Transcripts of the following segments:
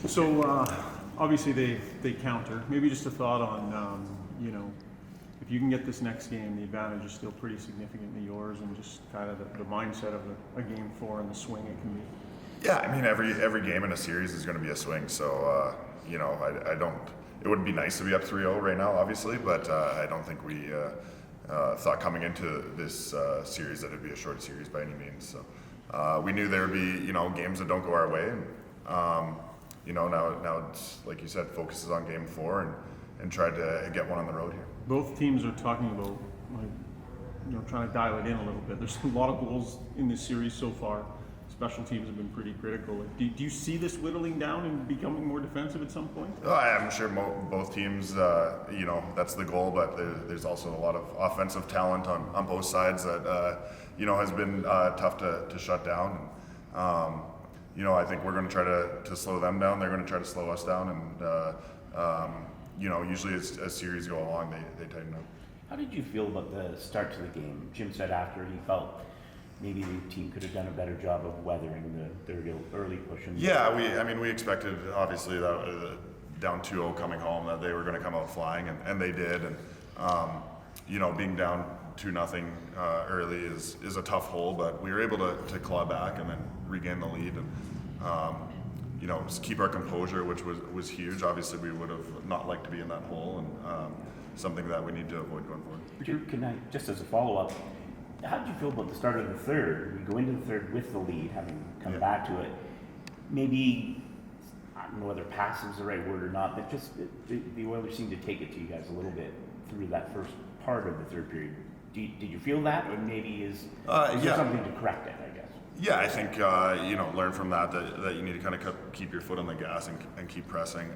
So obviously they counter. Maybe just a thought on if you can get this next game, the advantage is still pretty significantly yours, and just kind of the mindset of a game 4 and the swing it can be. Yeah, I mean every game in a series is going to be a swing. So I don't. It would be nice to be up 3-0 right now, obviously, but I don't think we thought coming into this series that it'd be a short series by any means. So we knew there would be games that don't go our way, and now it's like you said, focuses on game 4 and tried to get one on the road here. Both teams are talking about trying to dial it in a little bit. There's a lot of goals in this series so far. Special teams have been pretty critical. Do you see this whittling down and becoming more defensive at some point? I'm sure both teams, that's the goal, but there's also a lot of offensive talent on both sides that, has been tough to shut down. I think we're going to try to slow them down. They're going to try to slow us down. And, usually as series go along, they tighten up. How did you feel about the start to the game? Jim said after he felt maybe the team could have done a better job of weathering the early push. Yeah, we expected, obviously, that down 2-0 coming home, that they were going to come out flying, and they did. And, being down 2-0 early is a tough hole, but we were able to claw back and then regain the lead and, just keep our composure, which was huge. Obviously, we would have not liked to be in that hole, and something that we need to avoid going forward. Can I, just as a follow-up, how did you feel about the start of the third? We go into the third with the lead, having come back to it. Maybe, I don't know whether passive is the right word or not, but just the Oilers seemed to take it to you guys a little bit through that first part of the third period. Did you feel that, or maybe is there something to correct it, I guess? Yeah, I think, learn from that you need to kind of keep your foot on the gas and keep pressing.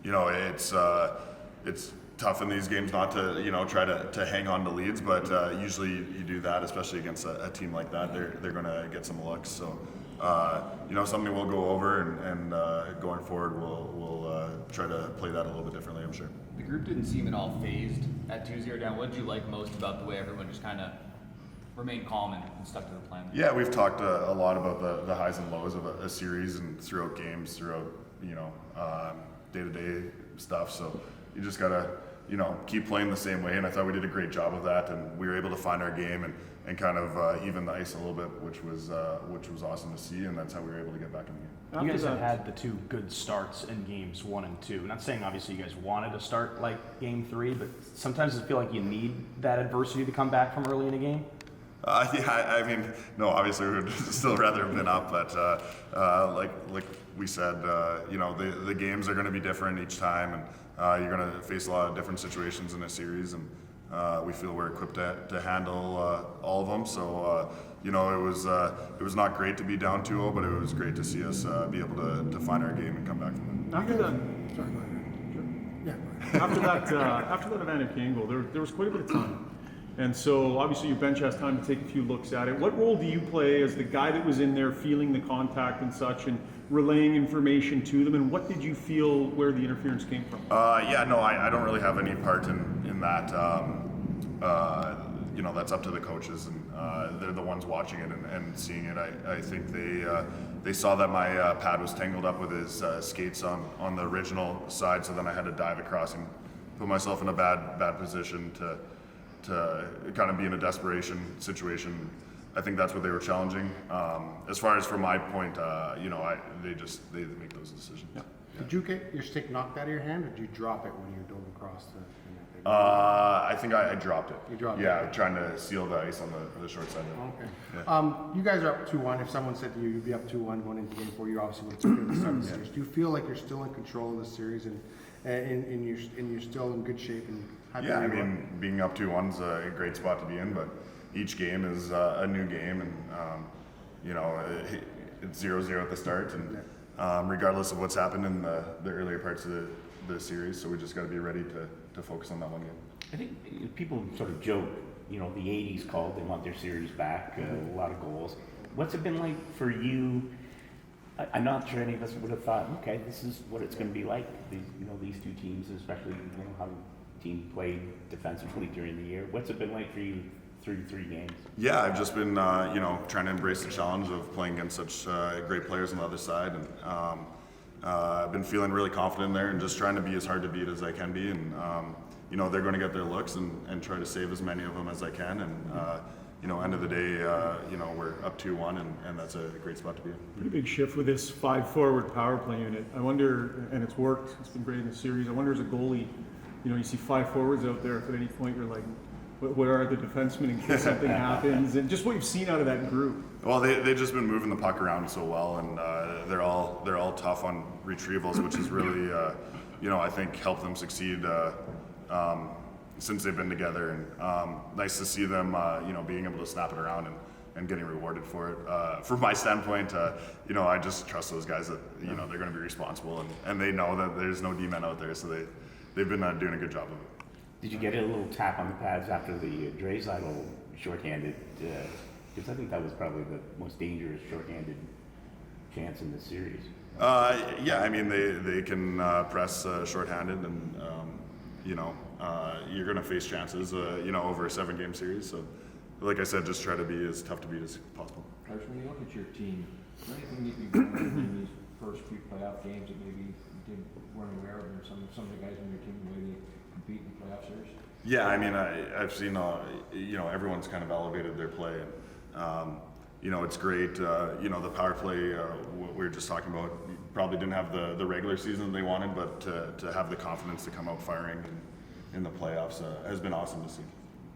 It's tough in these games not to try to hang on to leads, but usually you do that, especially against a team like that. They're going to get some looks. So something we'll go over, and going forward we'll try to play that a little bit differently, I'm sure. The group didn't seem at all phased at 2-0 down. What did you like most about the way everyone just kind of remained calm and stuck to the plan? Yeah, we've talked a lot about the highs and lows of a series and throughout games, throughout day-to-day stuff. So you just gotta keep playing the same way, and I thought we did a great job of that, and we were able to find our game and kind of even the ice a little bit, which was awesome to see, and that's how we were able to get back in the game. You guys have had the 2 good starts in games 1 and 2. I'm not saying obviously you guys wanted to start like game 3, but sometimes I feel like you need that adversity to come back from early in a game. No, obviously we would still rather have been up, but like we said, the games are going to be different each time, and you're going to face a lot of different situations in a series, and we feel we're equipped to handle all of them. So it was not great to be down 2-0, but it was great to see us be able to find our game and come back from it. After that, Sorry, go ahead. yeah. After that Evander Kane goal, there was quite a bit of time. And so obviously your bench has time to take a few looks at it. What role do you play as the guy that was in there feeling the contact and such and relaying information to them? And what did you feel where the interference came from? I don't really have any part in that. That's up to the coaches, and they're the ones watching it and seeing it. I think they saw that my pad was tangled up with his skates on the original side, so then I had to dive across and put myself in a bad position to kind of be in a desperation situation. I think that's what they were challenging. As far as from my point, they make those decisions. Yeah. Did you get your stick knocked out of your hand, or did you drop it when you dove across the? I think I dropped it. You dropped it? Yeah, trying to seal the ice on the short side. Okay. Yeah. You guys are up 2-1. If someone said to you, you'd be up 2-1 going into game 4, you obviously would have taken the start of the series. Do you feel like you're still in control of the series and you're still in good shape and happy? Yeah, being up 2-1's a great spot to be in, but each game is a new game, and it's 0-0 at the start, and regardless of what's happened in the earlier parts of the series, so we just got to be ready to focus on that one game. I think people sort of joke, the 80s called, they want their series back, a lot of goals. What's it been like for you? I'm not sure any of us would have thought, okay, this is what it's going to be like. These 2 teams, especially how the team played defensively during the year. What's it been like for you through 3 games? Yeah, I've just been trying to embrace the challenge of playing against such great players on the other side, and I've been feeling really confident there and just trying to be as hard to beat as I can be. And they're going to get their looks and try to save as many of them as I can. And end of the day, we're up 2-1, and that's a great spot to be in. Pretty big shift with this 5-forward power play unit. I wonder, and it's worked, it's been great in the series. I wonder as a goalie, you see 5 forwards out there, if at any point you're like, where are the defensemen in case something happens? And just what you've seen out of that group. Well, they've just been moving the puck around so well, and they're all tough on retrievals, which has really, I think helped them succeed since they've been together. And nice to see them, being able to snap it around and getting rewarded for it. From my standpoint, I just trust those guys that they're going to be responsible, and they know that there's no D-men out there, so they've been doing a good job of it. Did you get a little tap on the pads after the Draisaitl shorthanded? Because I think that was probably the most dangerous shorthanded chance in the series. Yeah, I mean they can press shorthanded, and you're going to face chances, over a 7-game series. So, like I said, just try to be as tough to beat as possible. When you look at your team, is there anything that you've learned in these first few playoff games that maybe you weren't aware of, or some of the guys on your team really compete in the playoff series? Yeah, I mean, I've seen, everyone's kind of elevated their play. And, it's great. The power play, what we were just talking about, probably didn't have the regular season they wanted, but to have the confidence to come out firing in the playoffs has been awesome to see.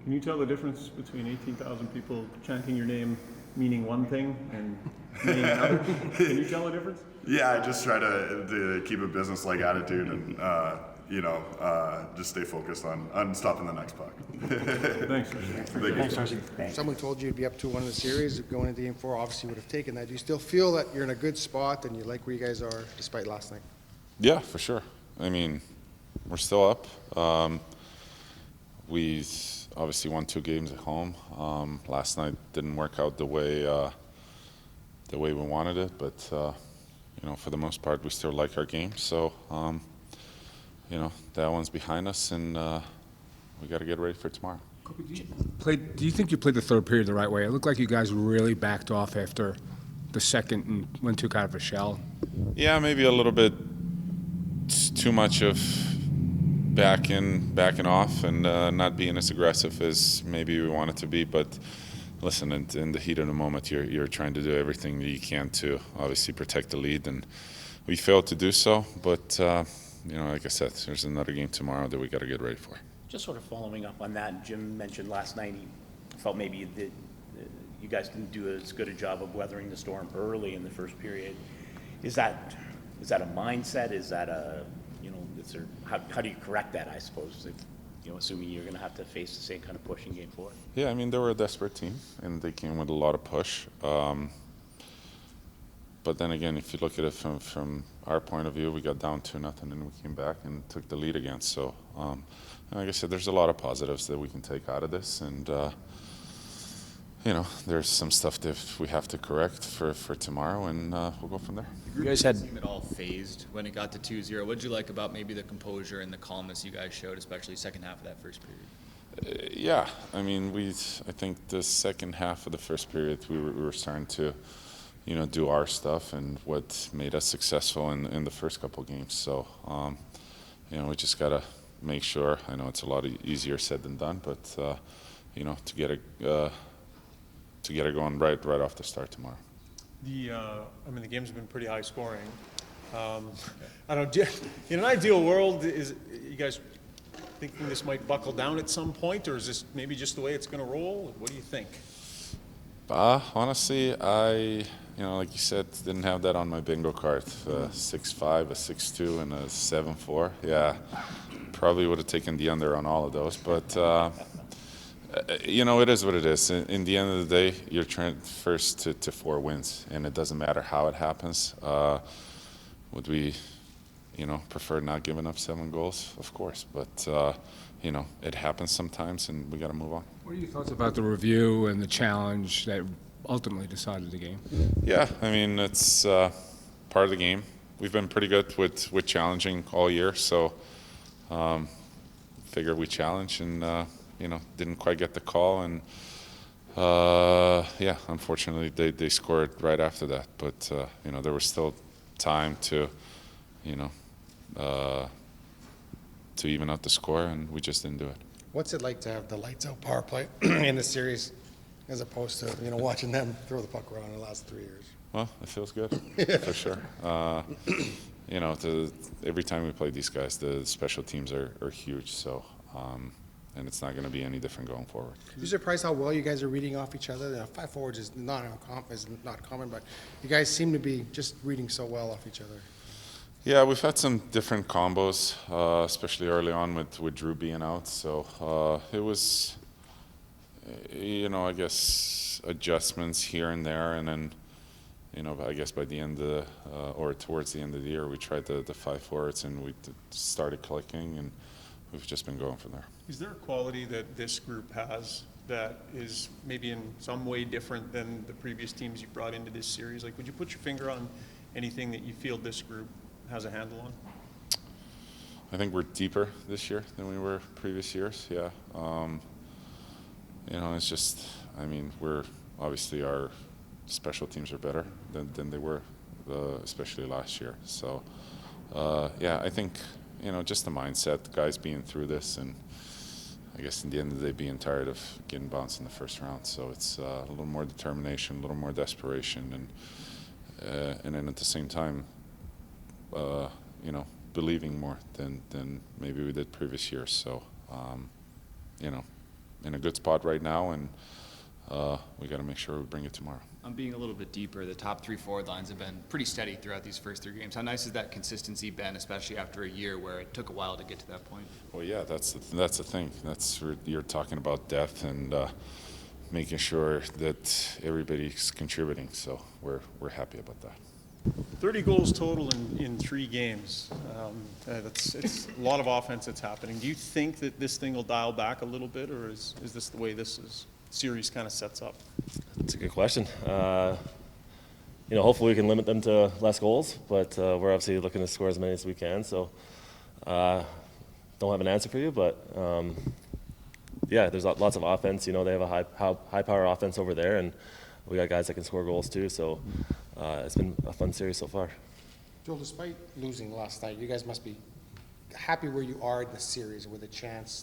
Can you tell the difference between 18,000 people chanting your name meaning one thing and meaning another? Can you tell the difference? Yeah, I just try to keep a business-like attitude and, just stay focused on stopping the next puck. Thanks. Thanks, Darcy. Thanks. Someone told you you'd be up 2-1 in the series, going into Game 4, obviously you would have taken that. Do you still feel that you're in a good spot and you like where you guys are despite last night? Yeah, for sure. I mean, we're still up. We obviously won 2 games at home. Last night didn't work out the way we wanted it, but for the most part, we still like our game. So, that one's behind us, and we got to get ready for tomorrow. Do you think you played the third period the right way? It looked like you guys really backed off after the second and went too kind of a shell. Yeah, maybe a little bit too much of backing off and not being as aggressive as maybe we wanted to be. But listen, in the heat of the moment, you're trying to do everything that you can to obviously protect the lead, and we failed to do so. But like I said, there's another game tomorrow that we got to get ready for. Just sort of following up on that, Jim mentioned last night he felt maybe that you guys didn't do as good a job of weathering the storm early in the first period. Is that a mindset? Is that how do you correct that, I suppose, if, assuming you're going to have to face the same kind of push in Game 4? Yeah, I mean, they were a desperate team, and they came with a lot of push. But then again, if you look at it from our point of view, we got down 2-0, and we came back and took the lead again. So, like I said, there's a lot of positives that we can take out of this, and there's some stuff that we have to correct for tomorrow, and we'll go from there. You guys had seem at all phased when it got to 2-0. What did you like about maybe the composure and the calmness you guys showed, especially second half of that first period? Yeah, I mean, I think the second half of the first period, we were starting to, do our stuff and what made us successful in the first couple games. So, we just gotta make sure. I know it's a lot easier said than done, but to get it going right off the start tomorrow. The game's been pretty high scoring. I don't. In an ideal world, is you guys thinking this might buckle down at some point, or is this maybe just the way it's going to roll? What do you think? Honestly, I like you said, didn't have that on my bingo card. 6-5, a 6-2, and a 7-4. Yeah, probably would have taken the under on all of those, but. It is what it is. In the end of the day, you're trying first to 4 wins, and it doesn't matter how it happens. Would we, prefer not giving up 7 goals? Of course, but it happens sometimes, and we got to move on. What are your thoughts about the review and the challenge that ultimately decided the game? Yeah, I mean, it's part of the game. We've been pretty good with challenging all year, so figured we challenge and. Didn't quite get the call, and unfortunately they scored right after that. But there was still time to you know, to even out the score, and we just didn't do it. What's it like to have the lights out power play in the series as opposed to, watching them throw the puck around in the last 3 years? Well, it feels good, for sure. Every time we play these guys, the special teams are huge, so, and it's not going to be any different going forward. You surprised how well you guys are reading off each other? 5 forwards is not common, but you guys seem to be just reading so well off each other. Yeah, we've had some different combos, especially early on with Drew being out. So it was, I guess adjustments here and there, and then, I guess by the end of or towards the end of the year, we tried the 5 forwards and we started clicking, and we've just been going from there. Is there a quality that this group has that is maybe in some way different than the previous teams you brought into this series? Like, would you put your finger on anything that you feel this group has a handle on? I think we're deeper this year than we were previous years. Yeah. It's just, we're obviously our special teams are better than they were, especially last year. So, I think, just the mindset, the guys being through this, and I guess in the end of the day being tired of getting bounced in the first round. So it's a little more determination, a little more desperation, and then at the same time, believing more than maybe we did previous years. So, in a good spot right now, and we got to make sure we bring it tomorrow. I'm being a little bit deeper. The top 3 forward lines have been pretty steady throughout these first 3 games. How nice has that consistency been, especially after a year where it took a while to get to that point? Well, yeah, that's the thing. That's where you're talking about depth and making sure that everybody's contributing. So we're happy about that. 30 goals total in 3 games. It's a lot of offense that's happening. Do you think that this thing will dial back a little bit, or is this the way series kind of sets up? That's a good question. Hopefully we can limit them to less goals, but we're obviously looking to score as many as we can. So don't have an answer for you, but there's lots of offense. They have a high power offense over there, and we got guys that can score goals too. So it's been a fun series so far. Joel, despite losing last night, you guys must be happy where you are in the series with a chance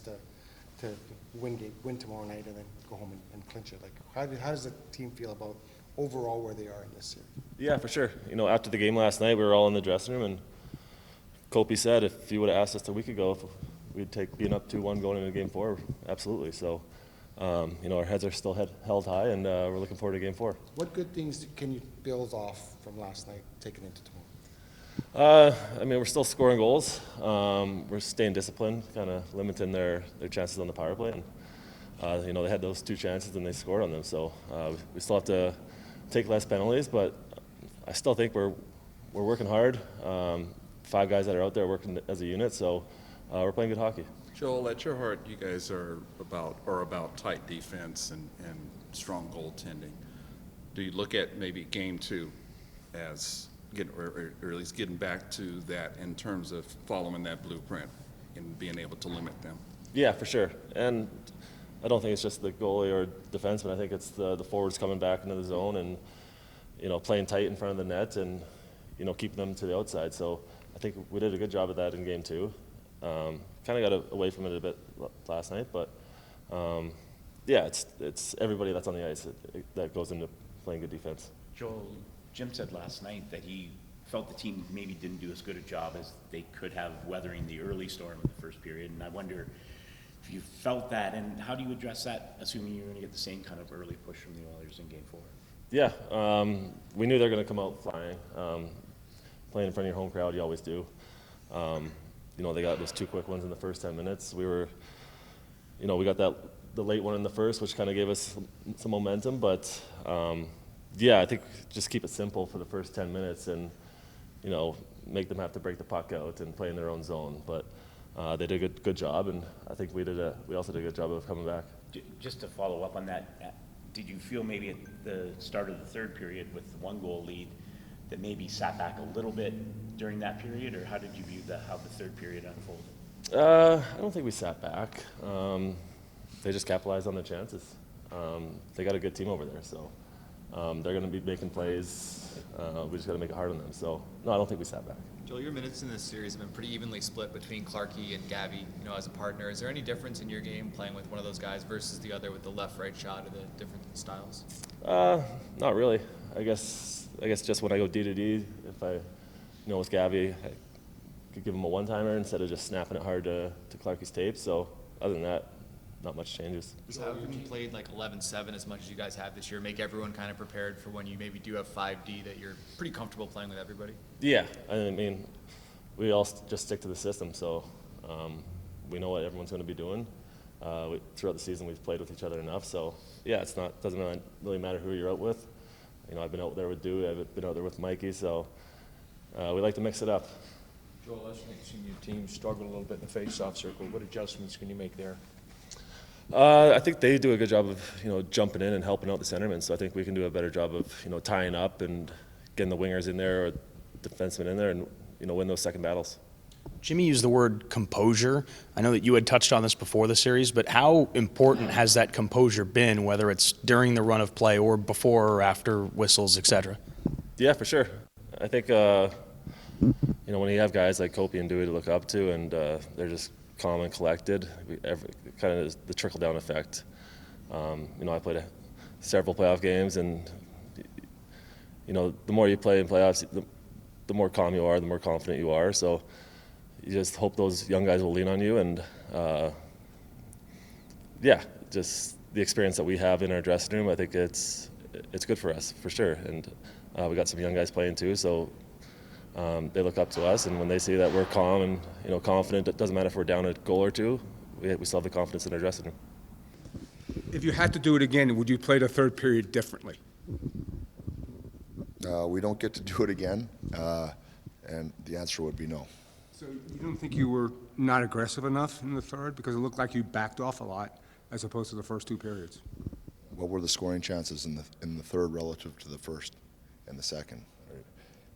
to win tomorrow night and then go home and clinch it. Like, how does the team feel about overall where they are in this series? Yeah, for sure. After the game last night, we were all in the dressing room, and Kopi said if you would have asked us a week ago if we'd take being up 2-1 going into Game 4, absolutely. So, our heads are still held high, and we're looking forward to Game 4. What good things can you build off from last night, taking into tomorrow? We're still scoring goals. We're staying disciplined, kind of limiting their chances on the power play. And, they had those 2 chances and they scored on them. So we still have to take less penalties, but I still think we're working hard. 5 guys that are out there working as a unit, so we're playing good hockey. Joel, at your heart, you guys are about tight defense and strong goaltending. Do you look at maybe Game 2 as or at least getting back to that in terms of following that blueprint and being able to limit them? Yeah, for sure. And I don't think it's just the goalie or defenseman. I think it's the forwards coming back into the zone and, playing tight in front of the net and, keeping them to the outside. So I think we did a good job of that in Game 2. Kind of got away from it a bit last night, but it's everybody that's on the ice that goes into playing good defense. Joel, Jim said last night that he felt the team maybe didn't do as good a job as they could have weathering the early storm in the first period, and I wonder if you felt that, and how do you address that, assuming you're going to get the same kind of early push from the Oilers in Game 4? Yeah, we knew they were going to come out flying. Playing in front of your home crowd, you always do. They got those 2 quick ones in the first 10 minutes. We got the late one in the first, which kind of gave us some momentum, but I think just keep it simple for the first 10 minutes and, make them have to break the puck out and play in their own zone. But they did a good job, and I think we also did a good job of coming back. Just to follow up on that, did you feel maybe at the start of the 3rd period with the 1-goal lead that maybe sat back a little bit during that period, or how did you view how the 3rd period unfolded? I don't think we sat back. They just capitalized on their chances. They got a good team over there, so they're going to be making plays. We just got to make it hard on them. So, no, I don't think we sat back. Joel, your minutes in this series have been pretty evenly split between Clarkey and Gabby, as a partner. Is there any difference in your game playing with one of those guys versus the other with the left-right shot of the different styles? Not really. I guess just when I go D to D, if I, with Gabby, I could give him a one-timer instead of just snapping it hard to Clarkey's tape. So other than that, not much changes. Does having played like 11-7 as much as you guys have this year make everyone kind of prepared for when you maybe do have 5D that you're pretty comfortable playing with everybody? Yeah, I mean, we all just stick to the system, so we know what everyone's going to be doing. Throughout the season, we've played with each other enough, so yeah, doesn't really matter who you're out with. I've been out there with Dewey, I've been out there with Mikey, so we like to mix it up. Joel, I've seen your team struggle a little bit in the face-off circle. What adjustments can you make there? I think they do a good job of jumping in and helping out the centermen. So I think we can do a better job of tying up and getting the wingers in there or defensemen in there and win those second battles. Jimmy used the word composure. I know that you had touched on this before the series, but how important has that composure been, whether it's during the run of play or before or after whistles, etc.? Yeah, for sure. I think when you have guys like Kopi and Dewey to look up to, and they're just calm and collected, kind of the trickle-down effect. I played several playoff games, and the more you play in playoffs, the more calm you are, the more confident you are. So you just hope those young guys will lean on you, and just the experience that we have in our dressing room, I think it's good for us for sure. And we got some young guys playing too, so. They look up to us, and when they see that we're calm and confident, it doesn't matter if we're down a goal or two, we still have the confidence in our dressing room. If you had to do it again, would you play the third period differently? We don't get to do it again, and the answer would be no. So you don't think you were not aggressive enough in the third? Because it looked like you backed off a lot as opposed to the first two periods. What were the scoring chances in the third relative to the first and the second?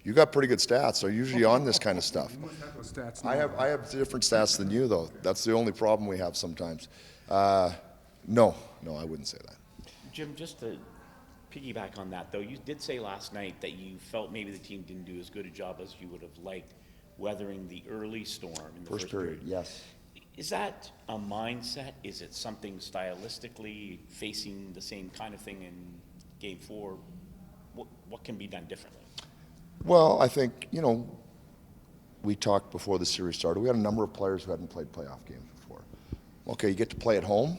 You got pretty good stats. So usually on this kind of stuff. You must have those stats I now. have different stats than you, though. That's the only problem we have sometimes. No, I wouldn't say that. Jim, just to piggyback on that, though, you did say last night that you felt maybe the team didn't do as good a job as you would have liked weathering the early storm in the first period. Yes. Is that a mindset? Is it something stylistically facing the same kind of thing in Game 4? What can be done differently? Well, I think, we talked before the series started. We had a number of players who hadn't played playoff games before. Okay, you get to play at home,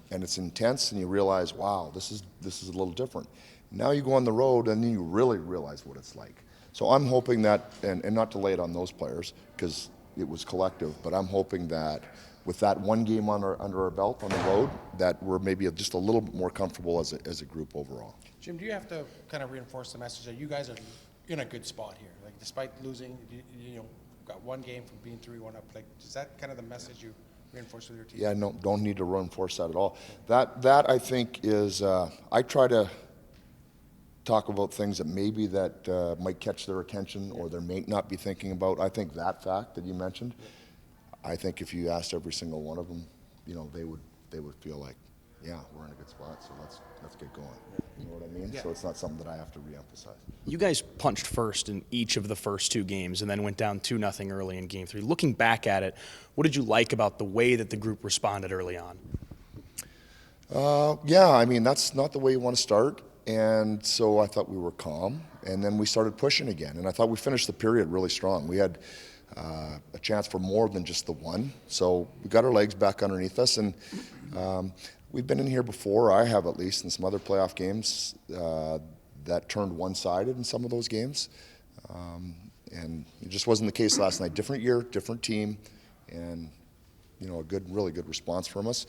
and it's intense, and you realize, wow, this is a little different. Now you go on the road, and then you really realize what it's like. So I'm hoping that, and not to lay it on those players, because it was collective, but I'm hoping that with that one game under our belt on the road, that we're maybe just a little bit more comfortable as a group overall. Jim, do you have to kind of reinforce the message that you guys are in a good spot here? Like, despite losing, got one game from being 3-1 up. Like, is that kind of the message you reinforce with your team? Yeah, no, don't need to reinforce that at all. That I think is, I try to talk about things that maybe that might catch their attention or they may not be thinking about. I think that fact that you mentioned, I think if you asked every single one of them, they would feel like, yeah, we're in a good spot, so let's get going. You know what I mean? Yeah. So it's not something that I have to reemphasize. You guys punched first in each of the first two games and then went down 2-0 early in Game 3. Looking back at it, what did you like about the way that the group responded early on? Yeah, I mean, that's not the way you want to start. And so I thought we were calm, and then we started pushing again. And I thought we finished the period really strong. We had a chance for more than just the one. So we got our legs back underneath us, and we've been in here before, I have at least, in some other playoff games that turned one-sided in some of those games. And it just wasn't the case last night. Different year, different team, and a really good response from us.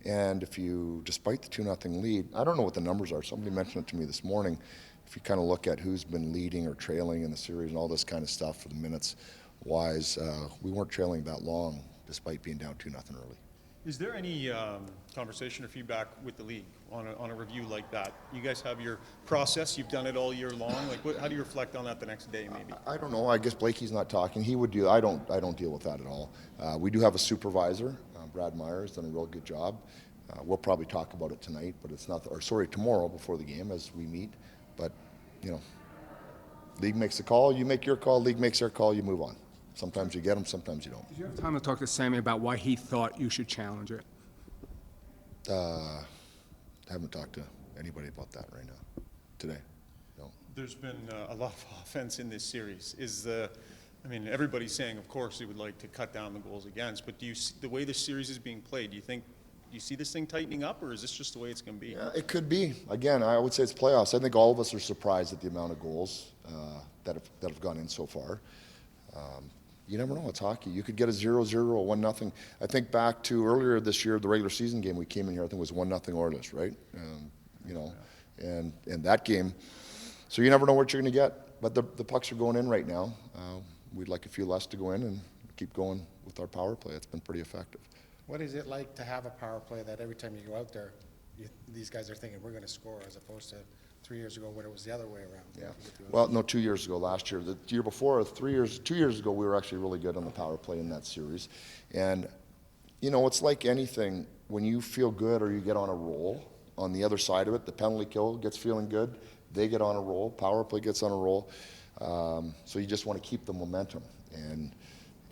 And if you, despite the 2-0 lead, I don't know what the numbers are. Somebody mentioned it to me this morning. If you kind of look at who's been leading or trailing in the series and all this kind of stuff for the minutes-wise, we weren't trailing that long despite being down 2-0 early. Is there any conversation or feedback with the league on a review like that? You guys have your process. You've done it all year long. Like, how do you reflect on that the next day, maybe? I don't know. I guess Blakey's not talking. He would do. I don't deal with that at all. We do have a supervisor. Brad Myers done a real good job. We'll probably talk about it tonight, but it's not. Or sorry, tomorrow before the game as we meet. But League makes a call, you make your call, league makes their call, you move on. Sometimes you get them, sometimes you don't. Did you have time to talk to Sammy about why he thought you should challenge it? Haven't talked to anybody about that right now, today. No. There's been a lot of offense in this series. Everybody's saying, of course, they would like to cut down the goals against, but do you see, the way this series is being played, do you see this thing tightening up, or is this just the way it's going to be? Yeah, it could be. Again, I would say it's playoffs. I think all of us are surprised at the amount of goals that have gone in so far. You never know. It's hockey. You could get a 0-0 or 1-0. I think back to earlier this year, the regular season game we came in here, I think it was 1-0 Oilers, right? And that game. So you never know what you're going to get. But the pucks are going in right now. We'd like a few less to go in and keep going with our power play. It's been pretty effective. What is it like to have a power play that every time you go out there, these guys are thinking, we're going to score, as opposed to 3 years ago when it was the other way around? Yeah. Well, no, 2 years ago, last year. The year before, 2 years ago, we were actually really good on the power play in that series. And, it's like anything. When you feel good or you get on a roll, on the other side of it, the penalty kill gets feeling good. They get on a roll. Power play gets on a roll. So you just want to keep the momentum. And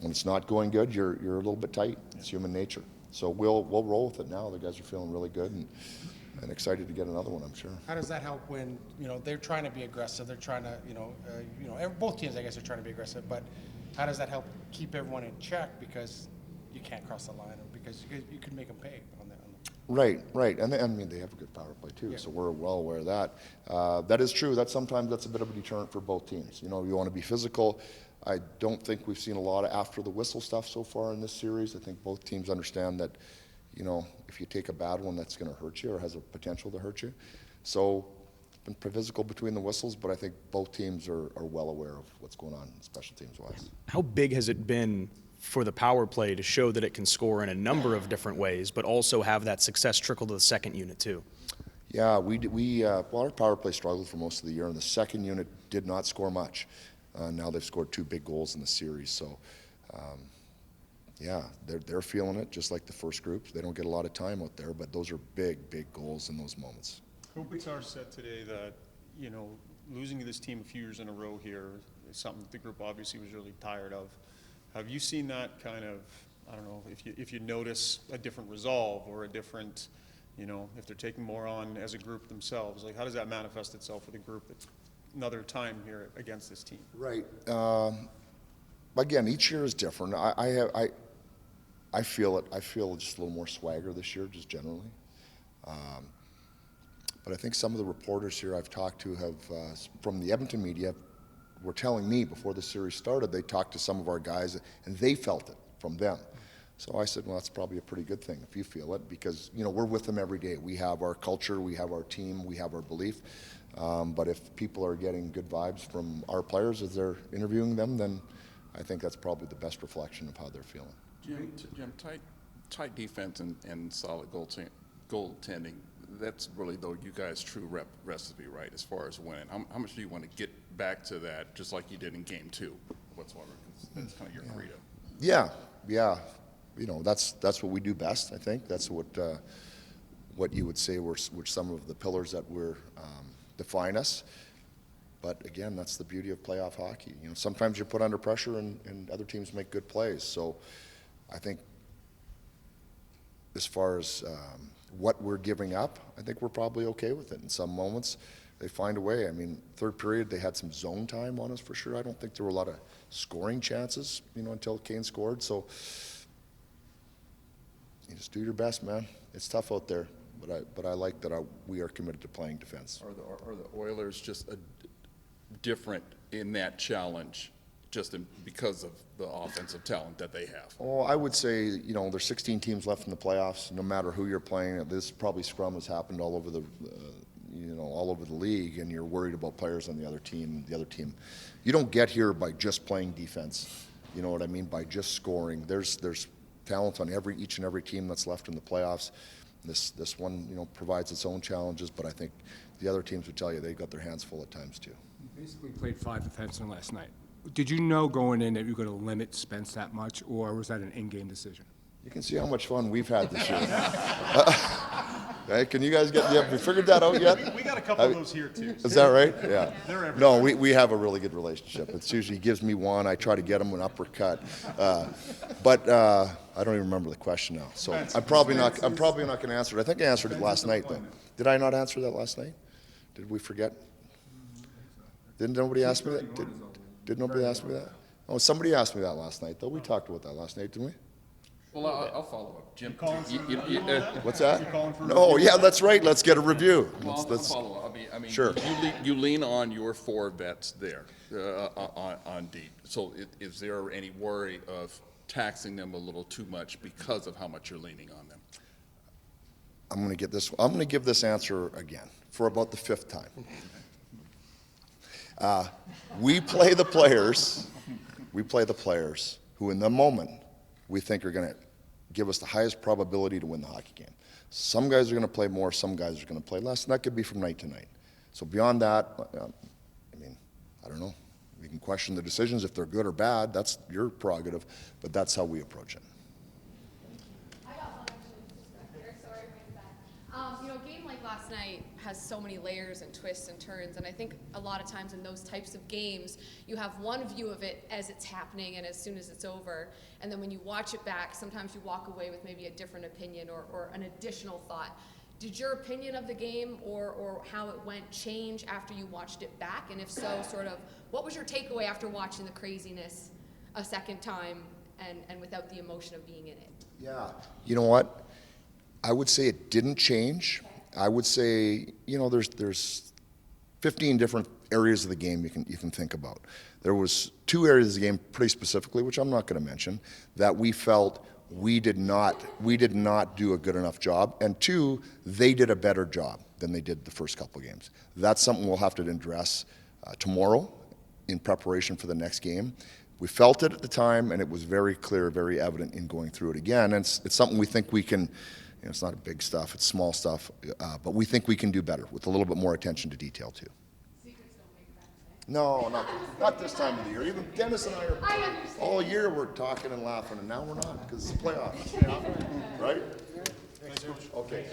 when it's not going good, you're a little bit tight. It's human nature. So we'll roll with it now. The guys are feeling really good and excited to get another one, I'm sure. How does that help when, they're trying to be aggressive, they're trying to, both teams, I guess, are trying to be aggressive, but how does that help keep everyone in check, because you can't cross the line, or because you could make them pay on that? Right. And they have a good power play too, so we're well aware of that. That is true. Sometimes that's a bit of a deterrent for both teams. You want to be physical. I don't think we've seen a lot of after the whistle stuff so far in this series. I think both teams understand that, if you take a bad one, that's going to hurt you or has a potential to hurt you. So it's been physical between the whistles, but I think both teams are well aware of what's going on special teams wise. How big has it been for the power play to show that it can score in a number of different ways, but also have that success trickle to the second unit too? Yeah, our power play struggled for most of the year, and the second unit did not score much. Now they've scored 2 big goals in the series, so they're feeling it just like the first group. They don't get a lot of time out there, but those are big goals in those moments. Kopitar said today that, losing to this team a few years in a row here is something that the group obviously was really tired of. Have you seen that kind of, I don't know, if you notice a different resolve or a different, if they're taking more on as a group themselves, like how does that manifest itself with a group that's another time here against this team? Right. Again, each year is different. I feel it. I feel just a little more swagger this year, just generally. But I think some of the reporters here I've talked to have, from the Edmonton media, were telling me before the series started, they talked to some of our guys and they felt it from them. So I said, well, that's probably a pretty good thing if you feel it, because we're with them every day. We have our culture, we have our team, we have our belief. But if people are getting good vibes from our players as they're interviewing them, then I think that's probably the best reflection of how they're feeling. Jim, tight defense and solid goaltending, that's really, though, you guys' true recipe, right, as far as winning. How much do you want to get back to that, just like you did in Game 2, whatsoever? That's kind of your credo. Yeah. That's what we do best, I think. That's what you would say were some of the pillars that define us. But again, that's the beauty of playoff hockey. Sometimes you're put under pressure and other teams make good plays. So I think as far as what we're giving up, I think we're probably okay with it. In some moments, they find a way. Third period, they had some zone time on us for sure. I don't think there were a lot of scoring chances, until Kane scored. So you just do your best, man. It's tough out there, but I like that we are committed to playing defense. Are the Oilers just different in that challenge, because of the offensive talent that they have? Oh, I would say, there's 16 teams left in the playoffs. No matter who you're playing, this probably scrum has happened all over the league, and you're worried about players on the other team. You don't get here by just playing defense. You know what I mean? By just scoring. There's talent on each and every team that's left in the playoffs. This one, provides its own challenges, but I think the other teams would tell you they've got their hands full at times too. You basically played 5 defensemen last night. Did you know going in that you were going to limit Spence that much, or was that an in-game decision? You can see how much fun we've had this year. Hey, can you guys have you figured that out yet? We got a couple of those here too. Is that right? Yeah. They're everywhere. No, we have a really good relationship. It's usually he gives me one. I try to get him an uppercut. But I don't even remember the question now. So I'm probably not going to answer it. I think I answered it last night though. Did I not answer that last night? Did we forget? Didn't nobody ask me that? Did nobody ask me that? Oh, somebody asked me that last night though. We talked about that last night, didn't we? Well, I'll follow up. Jim, What's that? No, yeah, that's right. Let's get a review. I'll Let's, follow up. I mean, Sure. you lean on your 4 vets there on deep. So is there any worry of taxing them a little too much because of how much you're leaning on them? I'm going to give this answer again for about the 5th time. We play the players who in the moment we think are going to give us the highest probability to win the hockey game. Some guys are going to play more, some guys are going to play less, and that could be from night to night. So beyond that, I mean, I don't know. We can question the decisions if they're good or bad. That's your prerogative, but that's how we approach it. I got one actually just back here. Sorry about that. You know, a game like last night has so many layers and twists and turns, and I think a lot of times in those types of games, you have one view of it as it's happening and as soon as it's over, and then when you watch it back, sometimes you walk away with maybe a different opinion or an additional thought. Did your opinion of the game or how it went change after you watched it back? And if so, sort of, what was your takeaway after watching the craziness a second time and without the emotion of being in it? Yeah. You know what? I would say it didn't change. I would say, you know, there's 15 different areas of the game you can think about. There was 2 areas of the game pretty specifically, which I'm not going to mention, that we felt we did not do a good enough job, and 2, they did a better job than they did the first couple games. That's something we'll have to address tomorrow in preparation for the next game. We felt it at the time, and it was very clear, very evident in going through it again. And it's something we think we can. You know, it's not big stuff; it's small stuff, but we think we can do better with a little bit more attention to detail too. Secrets don't make friends, eh? No, not this time of the year. Even Dennis and I are all year we're talking and laughing, and now we're not because it's the playoffs, right? Okay.